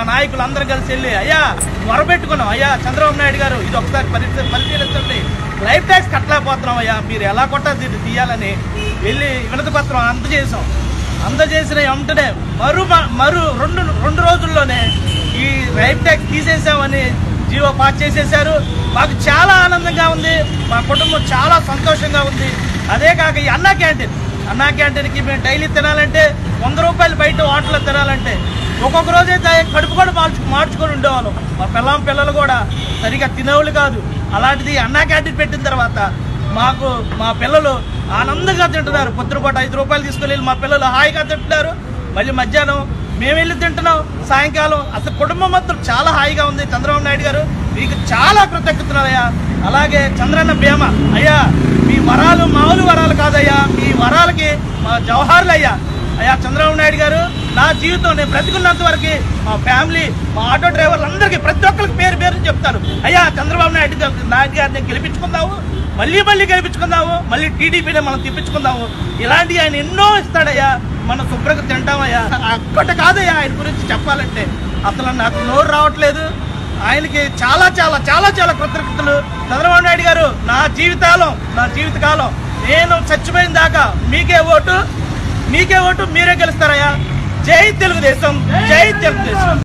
మా నాయకులు అందరూ కలిసి వెళ్ళి అయ్యా మొరబెట్టుకున్నాం, అయ్యా చంద్రబాబు నాయుడు గారు ఇది ఒకసారి పరిశీలించండి, లైఫ్ ట్యాక్స్ కట్టలేకపోతున్నాం అయ్యా, మీరు ఎలా కొట్టాలి దీన్ని తీయాలని వెళ్ళి వినతి పత్రం అందజేసాం. అందజేసిన వెంటనే రెండు రోజుల్లోనే ఈ లైఫ్ ట్యాక్స్ తీసేసామని జీవో పాస్ చేసేసారు. మాకు చాలా ఆనందంగా ఉంది, మా కుటుంబం చాలా సంతోషంగా ఉంది. అదే కాక ఈ అన్నా క్యాంటీన్కి మేము డైలీ తినాలంటే 100 రూపాయలు బయట హోటల్లో తినాలంటే ఒక్కొక్క రోజైతే కడుపు కూడా మార్చుకొని ఉండేవాళ్ళం. మా పిల్లలు కూడా సరిగా తినేవాళ్ళు కాదు. అలాంటిది అన్నా క్యాంటీన్ పెట్టిన తర్వాత మా పిల్లలు ఆనందంగా తింటున్నారు. పొద్దునపూట 5 రూపాయలు తీసుకుని వెళ్ళి మా పిల్లలు హాయిగా తింటున్నారు. మళ్ళీ మధ్యాహ్నం మేము వెళ్ళి తింటున్నాం, సాయంకాలం. అసలు కుటుంబం మాత్రం చాలా హాయిగా ఉంది. చంద్రబాబు నాయుడు గారు మీకు చాలా కృతజ్ఞతలు అయ్యా. అలాగే చంద్రన్న బీమా అయ్యా, మీ వరాలు మామూలు వరాలు కాదయ్యా, మీ వరాలకి మా జవహర్లు అయ్యా. చంద్రబాబు నాయుడు గారు నా జీవితం నేను బ్రతికున్నంత వరకు మా ఫ్యామిలీ, మా ఆటో డ్రైవర్లు అందరికీ ప్రతి ఒక్కరికి పేరు చెప్తాను. అయ్యా చంద్రబాబు నాయుడు గారిని గెలిపించుకుందాము, మళ్ళీ గెలిపించుకుందాము, మళ్ళీ టీడీపీనే మనం తిప్పించుకుందాము. ఇలాంటివి ఆయన ఎన్నో ఇస్తాడయ్యా, మనం శుభ్రంగా తింటామయ్యా. ఒక్కటి కాదయ్యా ఆయన గురించి చెప్పాలంటే అసలు నాకు నోరు రావట్లేదు. ఆయనకి చాలా చాలా చాలా చాలా కృతజ్ఞతలు. చంద్రబాబు నాయుడు గారు నా జీవితకాలం నేను చచ్చిపోయిన దాకా మీకే ఓటు మీరే గెలుస్తారయ్యా. జై తెలుగుదేశం, జై తెలుగుదేశం.